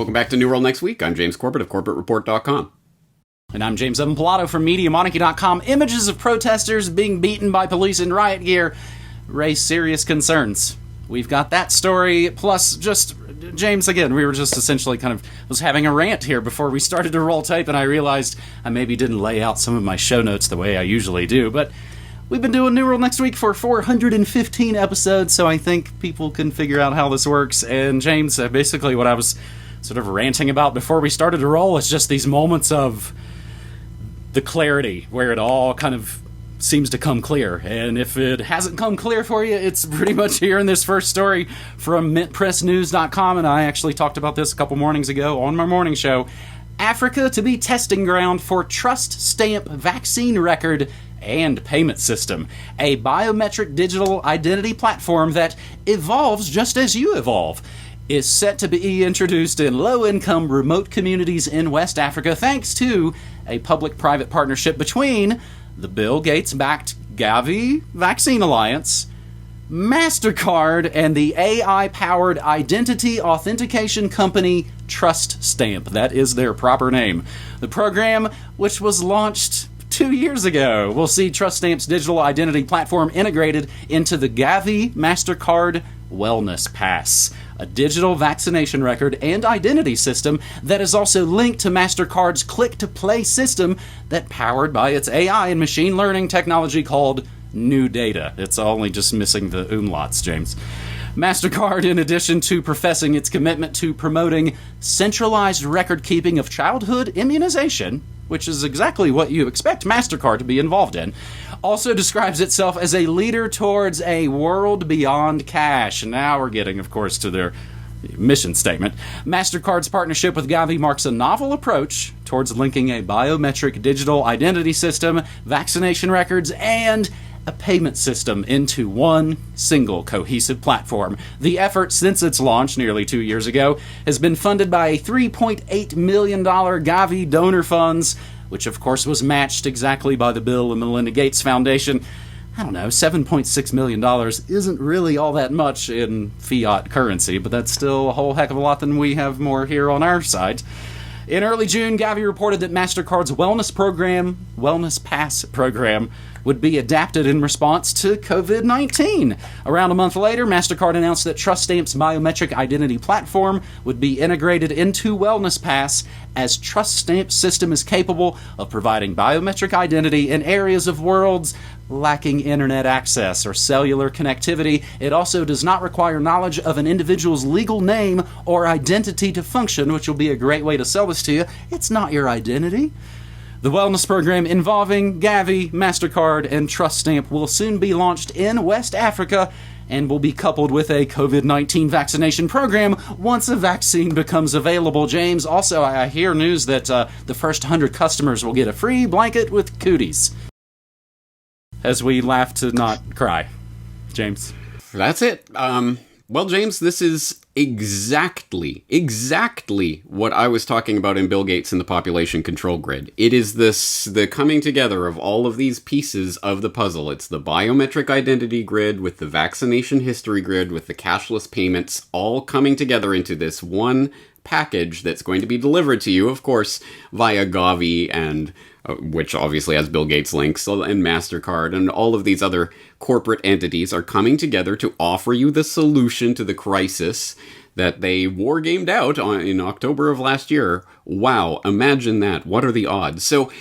Welcome back to New World Next Week. I'm James Corbett of CorbettReport.com. And I'm James Evan Pilato from MediaMonarchy.com. Images of protesters being beaten by police in riot gear raise serious concerns. We've got that story, plus just, James, again, we were just essentially was having a rant here before we started to roll tape, and I realized I maybe didn't lay out some of my show notes the way I usually do, but we've been doing New World Next Week for 415 episodes, so I think people can figure out how this works. And James, basically what I was sort of ranting about before we started to roll is just these moments of the clarity where it all kind of seems to come clear. And if it hasn't come clear for you, it's pretty much here in this first story from mintpressnews.com, and I actually talked about this a couple mornings ago on my morning show. Africa to be testing ground for trust stamp vaccine record and payment system, a biometric digital identity platform that evolves just as you evolve, is set to be introduced in low-income remote communities in West Africa thanks to a public-private partnership between the Bill Gates-backed Gavi Vaccine Alliance, Mastercard, and the AI-powered identity authentication company Trust Stamp. That is their proper name. The program, which was launched 2 years ago, will see Trust Stamp's digital identity platform integrated into the Gavi Mastercard Wellness Pass, a digital vaccination record and identity system that is also linked to Mastercard's click-to-play system that powered by its AI and machine learning technology called New Data. It's only just missing the umlauts, James. Mastercard, in addition to professing its commitment to promoting centralized record-keeping of childhood immunization, which is exactly what you expect Mastercard to be involved in, also describes itself as a leader towards a world beyond cash. Now we're getting, of course, to their mission statement. Mastercard's partnership with Gavi marks a novel approach towards linking a biometric digital identity system, vaccination records, and a payment system into one single cohesive platform. The effort, since its launch nearly 2 years ago, has been funded by a $3.8 million Gavi donor funds, which of course was matched exactly by the Bill and Melinda Gates Foundation. I don't know, $7.6 million isn't really all that much in fiat currency, but that's still a whole heck of a lot than we have more here on our side. In early June, Gavi reported that Mastercard's Wellness Pass program, would be adapted in response to COVID-19. Around a month later, Mastercard announced that Trust Stamp's biometric identity platform would be integrated into Wellness Pass, as Trust Stamp's system is capable of providing biometric identity in areas of worlds lacking internet access or cellular connectivity. It also does not require knowledge of an individual's legal name or identity to function, which will be a great way to sell this to you. It's not your identity. The wellness program involving Gavi, Mastercard, and Trust Stamp will soon be launched in West Africa and will be coupled with a COVID-19 vaccination program once a vaccine becomes available. James, also, I hear news that the first 100 customers will get a free blanket with cooties. As we laugh to not cry. James? That's it. Well, James, this is exactly what I was talking about in Bill Gates and the population control grid. It is the coming together of all of these pieces of the puzzle. It's the biometric identity grid with the vaccination history grid with the cashless payments all coming together into this one package that's going to be delivered to you, of course, via Gavi and which obviously has Bill Gates links, and Mastercard, and all of these other corporate entities are coming together to offer you the solution to the crisis that they war-gamed out in October of last year. Wow, imagine that. What are the odds? So,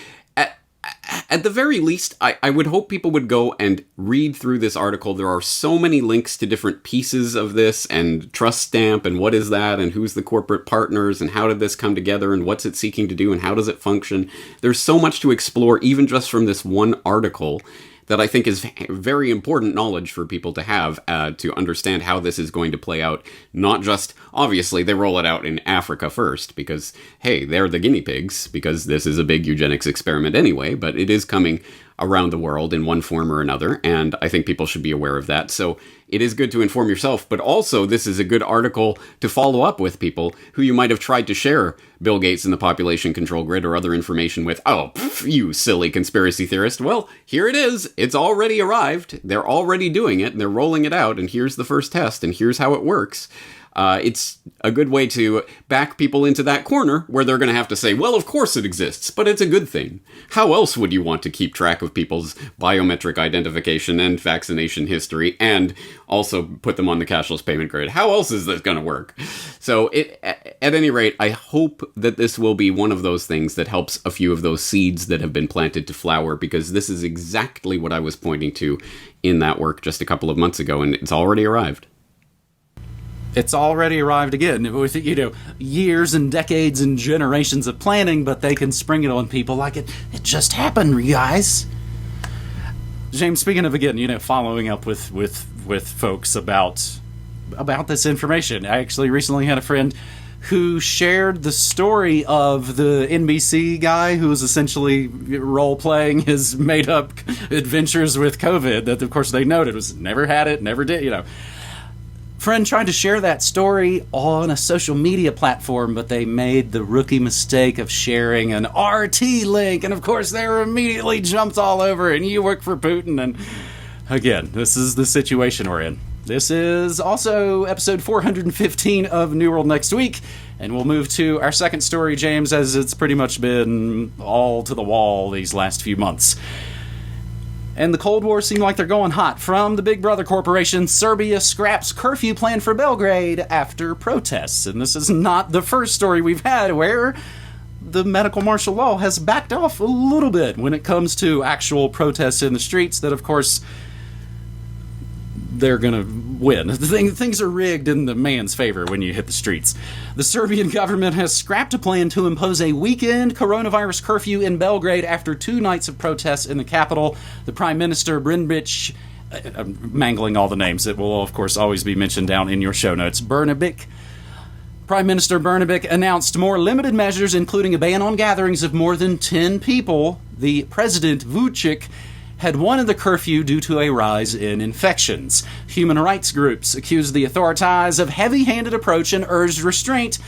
at the very least, I would hope people would go and read through this article. There are so many links to different pieces of this, and Trust Stamp, and what is that, and who's the corporate partners, and how did this come together, and what's it seeking to do, and how does it function. There's so much to explore, even just from this one article, that I think is very important knowledge for people to have to understand how this is going to play out. Not just, obviously, they roll it out in Africa first, because, hey, they're the guinea pigs, because this is a big eugenics experiment anyway, but it is coming around the world in one form or another, and I think people should be aware of that. So it is good to inform yourself, but also this is a good article to follow up with people who you might have tried to share Bill Gates and the population control grid or other information with. Oh, you silly conspiracy theorist. Well, here it is. It's already arrived. They're already doing it, and they're rolling it out, and here's the first test, and here's how it works. It's a good way to back people into that corner where they're going to have to say, well, of course it exists, but it's a good thing. How else would you want to keep track of people's biometric identification and vaccination history and also put them on the cashless payment grid? How else is this going to work? So at any rate, I hope that this will be one of those things that helps a few of those seeds that have been planted to flower, because this is exactly what I was pointing to in that work just a couple of months ago, and it's already arrived. It's already arrived again with, years and decades and generations of planning, but they can spring it on people like it just happened, you guys. James, speaking of, again, following up with folks about this information, I actually recently had a friend who shared the story of the NBC guy who was essentially role-playing his made-up adventures with COVID that, of course, they noted was never had it, never did, Friend tried to share that story on a social media platform, but they made the rookie mistake of sharing an RT link, and of course they were immediately jumped all over, and you work for Putin, and again, this is the situation we're in. This is also episode 415 of New World Next Week, and we'll move to our second story, James, as it's pretty much been all to the wall these last few months. And the Cold War seemed like they're going hot. From the Big Brother Corporation, Serbia scraps curfew plan for Belgrade after protests. And this is not the first story we've had where the medical martial law has backed off a little bit when it comes to actual protests in the streets that, of course, they're going to win. Things are rigged in the man's favor when you hit the streets. The Serbian government has scrapped a plan to impose a weekend coronavirus curfew in Belgrade after 2 nights of protests in the capital. The Prime Minister, Brnabic, I'm mangling all the names. It will, of course, always be mentioned down in your show notes. Brnabic. Prime Minister Brnabic announced more limited measures, including a ban on gatherings of more than 10 people. The President, Vucic, had wanted the curfew due to a rise in infections. Human rights groups accused the authorities of heavy-handed approach and urged restraint.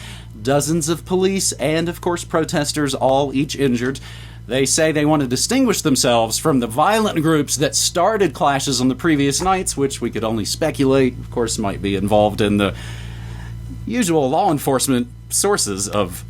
Dozens of police and, of course, protesters, all each injured. They say they want to distinguish themselves from the violent groups that started clashes on the previous nights, which we could only speculate, of course, might be involved in the usual law enforcement sources of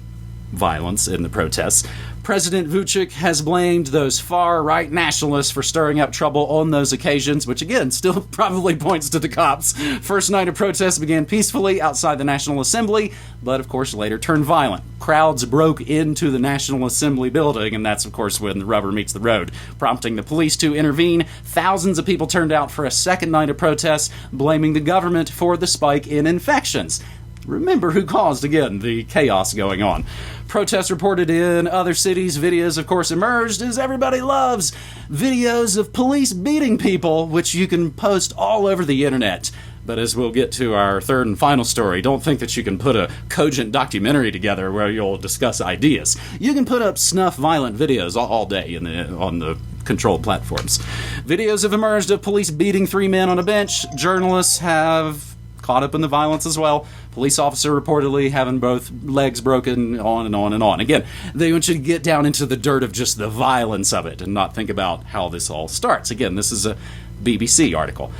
violence in the protests. President Vucic has blamed those far-right nationalists for stirring up trouble on those occasions, which again still probably points to the cops. First night of protests began peacefully outside the National Assembly, but of course later turned violent. Crowds broke into the National Assembly building, and that's of course when the rubber meets the road, prompting the police to intervene. Thousands of people turned out for a second night of protests, blaming the government for the spike in infections. Remember who caused, again, the chaos going on. Protests reported in other cities. Videos, of course, emerged, as everybody loves. Videos of police beating people, which you can post all over the internet. But as we'll get to our third and final story, don't think that you can put a cogent documentary together where you'll discuss ideas. You can put up snuff violent videos all day on the controlled platforms. Videos have emerged of police beating 3 men on a bench. Journalists have caught up in the violence as well. Police officer reportedly having both legs broken, on and on and on. Again, they want you to get down into the dirt of just the violence of it and not think about how this all starts. Again, this is a BBC article.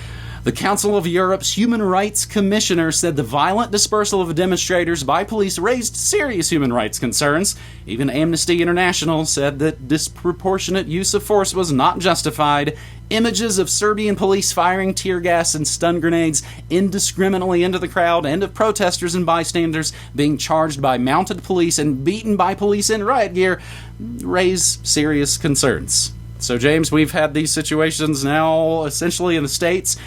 The Council of Europe's Human Rights Commissioner said the violent dispersal of demonstrators by police raised serious human rights concerns. Even Amnesty International said that disproportionate use of force was not justified. Images of Serbian police firing tear gas and stun grenades indiscriminately into the crowd and of protesters and bystanders being charged by mounted police and beaten by police in riot gear raise serious concerns. So, James, we've had these situations now essentially in the States.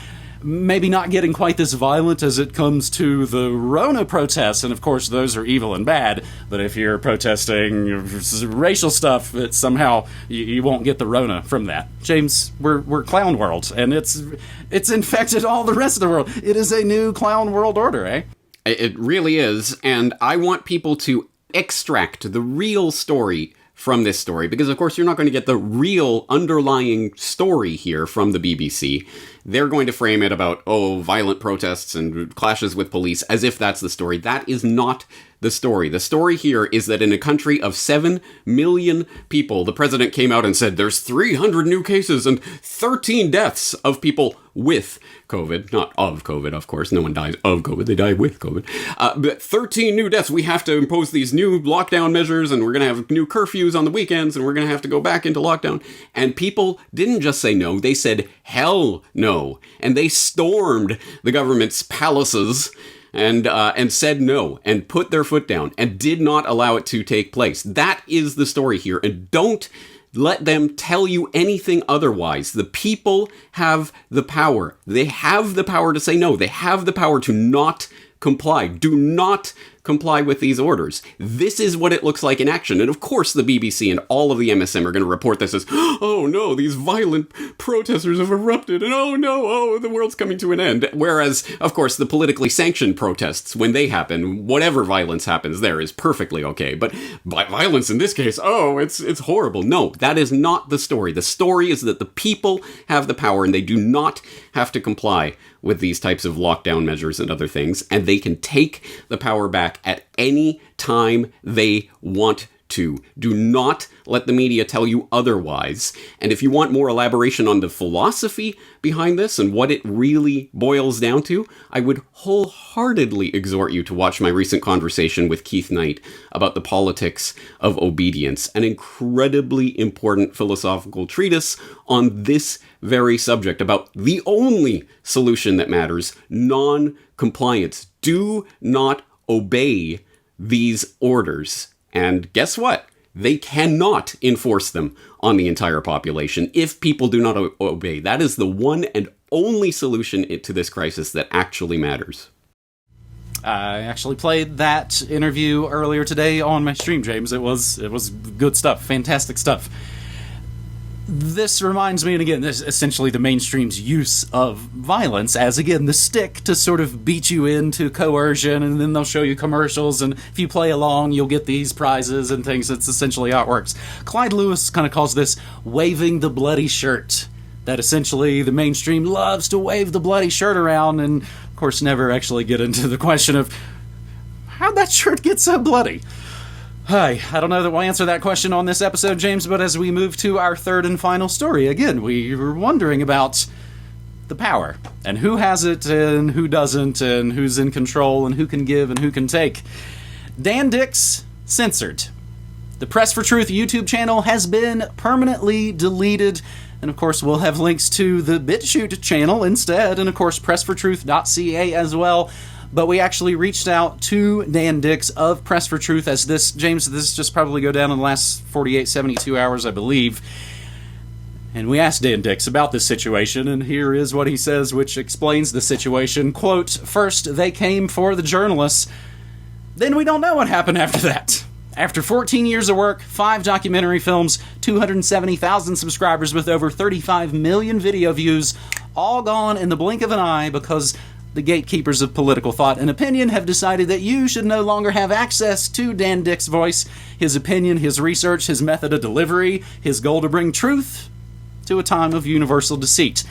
Maybe not getting quite this violent as it comes to the Rona protests, and of course those are evil and bad, but if you're protesting racial stuff, it's somehow you won't get the Rona from that. James, we're clown world, and it's infected all the rest of the world. It is a new clown world order, eh? It really is, and I want people to extract the real story from this story, because of course you're not going to get the real underlying story here from the BBC. they're going to frame it about, violent protests and clashes with police as if that's the story. That is not the story. The story here is that in a country of 7 million people, the president came out and said there's 300 new cases and 13 deaths of people with COVID. Not of COVID, of course. No one dies of COVID. They die with COVID. But 13 new deaths. We have to impose these new lockdown measures, and we're going to have new curfews on the weekends, and we're going to have to go back into lockdown. And people didn't just say no. They said, hell no. And they stormed the government's palaces and said no, and put their foot down, and did not allow it to take place. That is the story here, and don't let them tell you anything otherwise. The people have the power. They have the power to say no. They have the power to not comply. Do not comply with these orders. This is what it looks like in action. And of course the BBC and all of the MSM are going to report this as, oh no, these violent protesters have erupted, and the world's coming to an end. Whereas, of course, the politically sanctioned protests, when they happen, whatever violence happens there is perfectly okay. But violence in this case, it's horrible. No, that is not the story. The story is that the people have the power and they do not have to comply with these types of lockdown measures and other things, and they can take the power back at any time they want to. Do not let the media tell you otherwise. And if you want more elaboration on the philosophy behind this and what it really boils down to, I would wholeheartedly exhort you to watch my recent conversation with Keith Knight about the politics of obedience, an incredibly important philosophical treatise on this very subject, about the only solution that matters: non-compliance. Do not obey these orders. And guess what? They cannot enforce them on the entire population if people do not obey. That is the one and only solution to this crisis that actually matters. I actually played that interview earlier today on my stream, James. It was good stuff, fantastic stuff. This reminds me, and again, this is essentially the mainstream's use of violence as, again, the stick to sort of beat you into coercion, and then they'll show you commercials, and if you play along, you'll get these prizes and things. That's essentially how it works. Clyde Lewis kind of calls this waving the bloody shirt. That essentially the mainstream loves to wave the bloody shirt around, and of course never actually get into the question of how'd that shirt get so bloody? Hi, I don't know that we'll answer that question on this episode, James, but as we move to our third and final story, again, we were wondering about the power, and who has it, and who doesn't, and who's in control, and who can give, and who can take. Dan Dick's Censored. The Press for Truth YouTube channel has been permanently deleted, and of course we'll have links to the BitChute channel instead, and of course pressfortruth.ca as well. But we actually reached out to Dan Dix of Press for Truth, as this just probably go down in the last 48, 72 hours, I believe. And we asked Dan Dix about this situation, and here is what he says, which explains the situation. Quote, "First, they came for the journalists. Then we don't know what happened after that. After 14 years of work, 5 documentary films, 270,000 subscribers with over 35 million video views, all gone in the blink of an eye because the gatekeepers of political thought and opinion have decided that you should no longer have access to Dan Dick's voice, his opinion, his research, his method of delivery, his goal to bring truth to a time of universal deceit."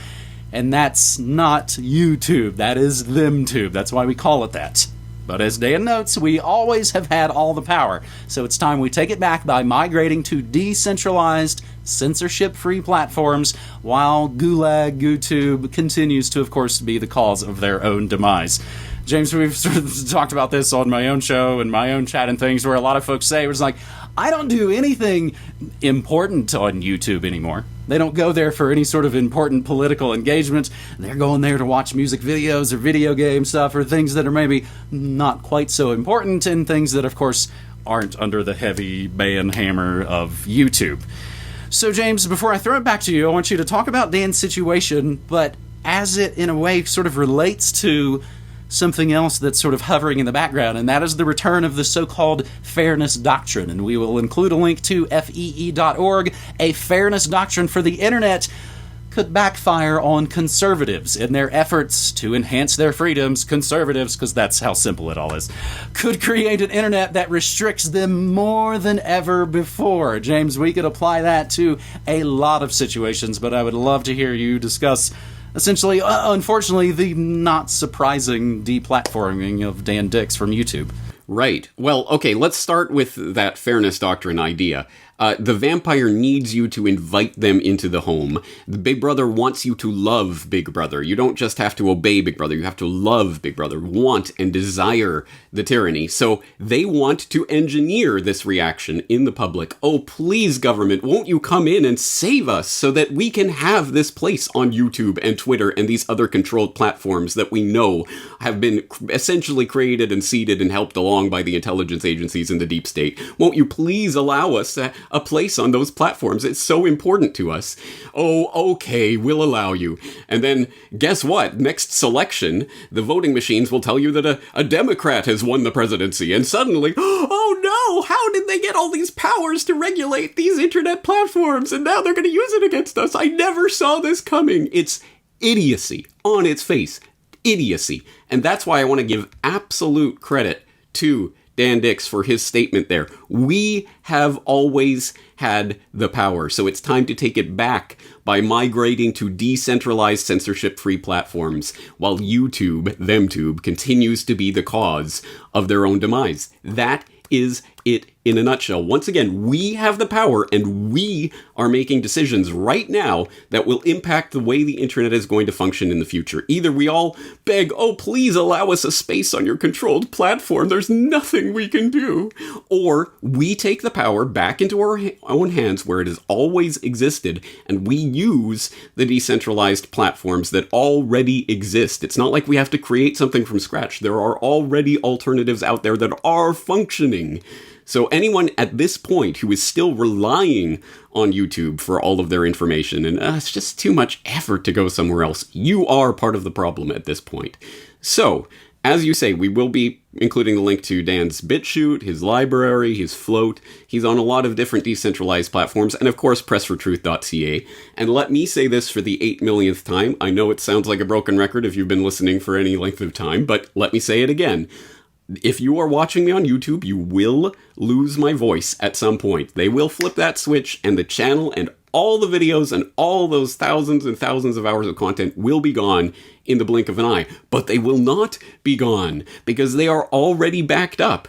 And that's not YouTube, that is ThemTube. That's why we call it that. But as Dan notes, we always have had all the power, so it's time we take it back by migrating to decentralized, censorship-free platforms, while Gulag YouTube continues to, of course, be the cause of their own demise. James, we've sort of talked about this on my own show and my own chat and things, where a lot of folks say, it's like, I don't do anything important on YouTube anymore. They don't go there for any sort of important political engagement. They're going there to watch music videos or video game stuff or things that are maybe not quite so important, and things that, of course, aren't under the heavy ban hammer of YouTube. So, James, before I throw it back to you, I want you to talk about Dan's situation, but as it, in a way, sort of relates to something else that's sort of hovering in the background, and that is the return of the so-called fairness doctrine. And we will include a link to fee.org. A fairness doctrine for the internet could backfire on conservatives in their efforts to enhance their freedoms. Conservatives, because that's how simple it all is, could create an internet that restricts them more than ever before. James, we could apply that to a lot of situations, but I would love to hear you discuss essentially, unfortunately, the not surprising deplatforming of Dan Dix from YouTube. Right. Well, okay, let's start with that fairness doctrine idea. The vampire needs you to invite them into the home. The Big Brother wants you to love Big Brother. You don't just have to obey Big Brother, you have to love Big Brother, want and desire the tyranny. So they want to engineer this reaction in the public. Oh, please, government, won't you come in and save us so that we can have this place on YouTube and Twitter and these other controlled platforms that we know have been essentially created and seeded and helped along by the intelligence agencies in the deep state. Won't you please allow us a place on those platforms? It's so important to us. Oh, okay, we'll allow you. And then, guess what? Next selection, the voting machines will tell you that a Democrat has won the presidency, and suddenly, oh no, how did they get all these powers to regulate these internet platforms, and now they're going to use it against us? I never saw this coming. It's idiocy on its face. Idiocy. And that's why I want to give absolute credit to Dan Dix for his statement there. We have always had the power, so it's time to take it back by migrating to decentralized censorship-free platforms, while YouTube, ThemTube, continues to be the cause of their own demise. That is it in a nutshell. Once again, we have the power, and we are making decisions right now that will impact the way the internet is going to function in the future. Either we all beg, oh, please allow us a space on your controlled platform, there's nothing we can do, or we take the power back into our own hands where it has always existed, and we use the decentralized platforms that already exist. It's not like we have to create something from scratch. There are already alternatives out there that are functioning. So anyone at this point who is still relying on YouTube for all of their information, and it's just too much effort to go somewhere else, you are part of the problem at this point. So, as you say, we will be including the link to Dan's BitChute, his library, his float. He's on a lot of different decentralized platforms, and of course, pressfortruth.ca. And let me say this for the 8 millionth time. I know it sounds like a broken record if you've been listening for any length of time, but let me say it again. If you are watching me on YouTube, you will lose my voice at some point. They will flip that switch, and the channel and all the videos and all those thousands and thousands of hours of content will be gone in the blink of an eye. But they will not be gone, because they are already backed up.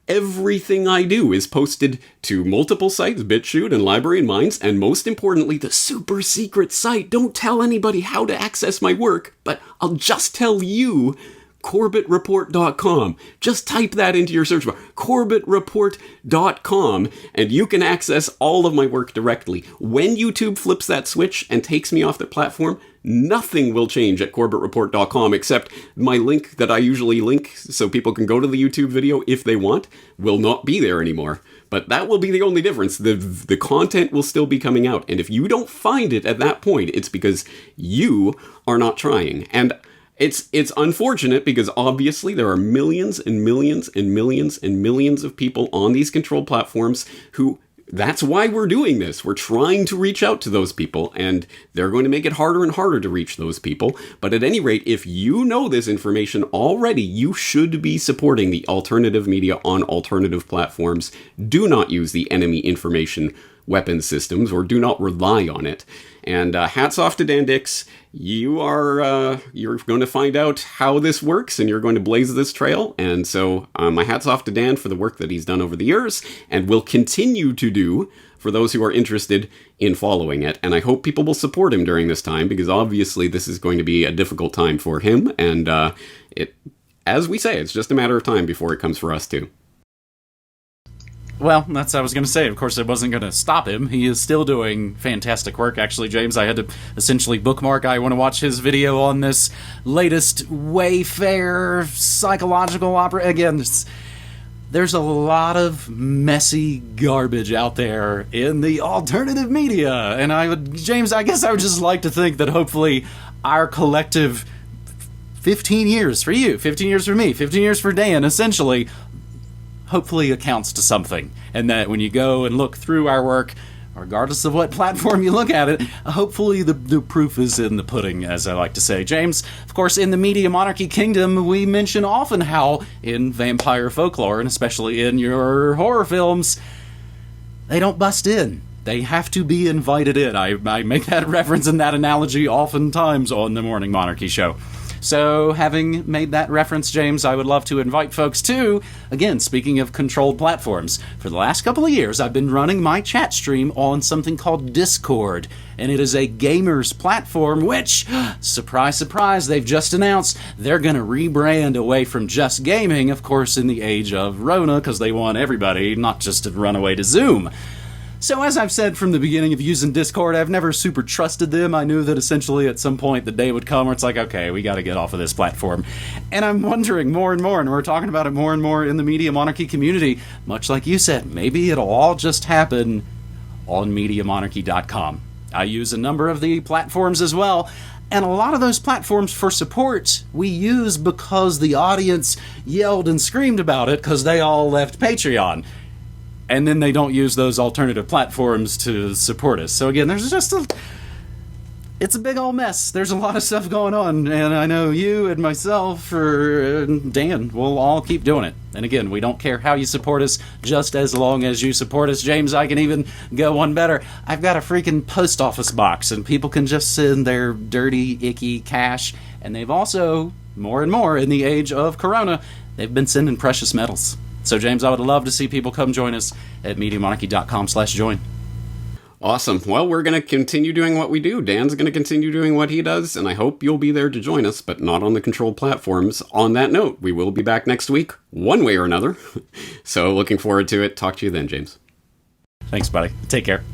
Everything I do is posted to multiple sites, BitChute and Library and Minds, and most importantly, the super secret site. Don't tell anybody how to access my work, but I'll just tell you, CorbettReport.com. Just type that into your search bar, CorbettReport.com, and you can access all of my work directly. When YouTube flips that switch and takes me off the platform, nothing will change at CorbettReport.com except my link that I usually link so people can go to the YouTube video if they want will not be there anymore. But that will be the only difference. The content will still be coming out, and if you don't find it at that point, it's because you are not trying. And it's unfortunate because obviously there are millions and millions and millions and millions of people on these controlled platforms who, that's why we're doing this. We're trying to reach out to those people, and they're going to make it harder and harder to reach those people. But at any rate, if you know this information already, you should be supporting the alternative media on alternative platforms. Do not use the enemy information weapon systems, or do not rely on it. And hats off to Dan Dix. You're going to find out how this works, and you're going to blaze this trail. And so my hats off to Dan for the work that he's done over the years, and will continue to do for those who are interested in following it. And I hope people will support him during this time, because obviously this is going to be a difficult time for him. And as we say, it's just a matter of time before it comes for us too. Well, that's what I was going to say. Of course, it wasn't going to stop him. He is still doing fantastic work. Actually, James, I had to essentially bookmark. I want to watch his video on this latest Wayfair psychological opera. Again, there's a lot of messy garbage out there in the alternative media. And James, I guess I would just like to think that hopefully our collective 15 years for you, 15 years for me, 15 years for Dan, essentially, hopefully accounts to something, and that when you go and look through our work, regardless of what platform you look at it, hopefully the proof is in the pudding, as I like to say. James, of course, in the media monarchy kingdom, we mention often how in vampire folklore, and especially in your horror films, they don't bust in. They have to be invited in. I make that reference and that analogy oftentimes on the Morning Monarchy show. So, having made that reference, James, I would love to invite folks to, again, speaking of controlled platforms, for the last couple of years, I've been running my chat stream on something called Discord, and it is a gamers platform, which, surprise, surprise, they've just announced they're going to rebrand away from just gaming, of course, in the age of Rona, because they want everybody not just to run away to Zoom. So as I've said from the beginning of using Discord, I've never super trusted them. I knew that essentially at some point the day would come where it's like, okay, we got to get off of this platform. And I'm wondering more and more, and we're talking about it more and more in the Media Monarchy community, much like you said, maybe it'll all just happen on MediaMonarchy.com. I use a number of the platforms as well, and a lot of those platforms for support we use because the audience yelled and screamed about it because they all left Patreon. And then they don't use those alternative platforms to support us. So again, there's just it's a big old mess. There's a lot of stuff going on, and I know you and myself and Dan will all keep doing it. And again, we don't care how you support us, just as long as you support us. James, I can even go one better. I've got a freaking post office box, and people can just send their dirty, icky cash. And they've also, more and more in the age of Corona, they've been sending precious metals. So, James, I would love to see people come join us at MediaMonarchy.com/join. Awesome. Well, we're going to continue doing what we do. Dan's going to continue doing what he does, and I hope you'll be there to join us, but not on the controlled platforms. On that note, we will be back next week, one way or another. So, looking forward to it. Talk to you then, James. Thanks, buddy. Take care.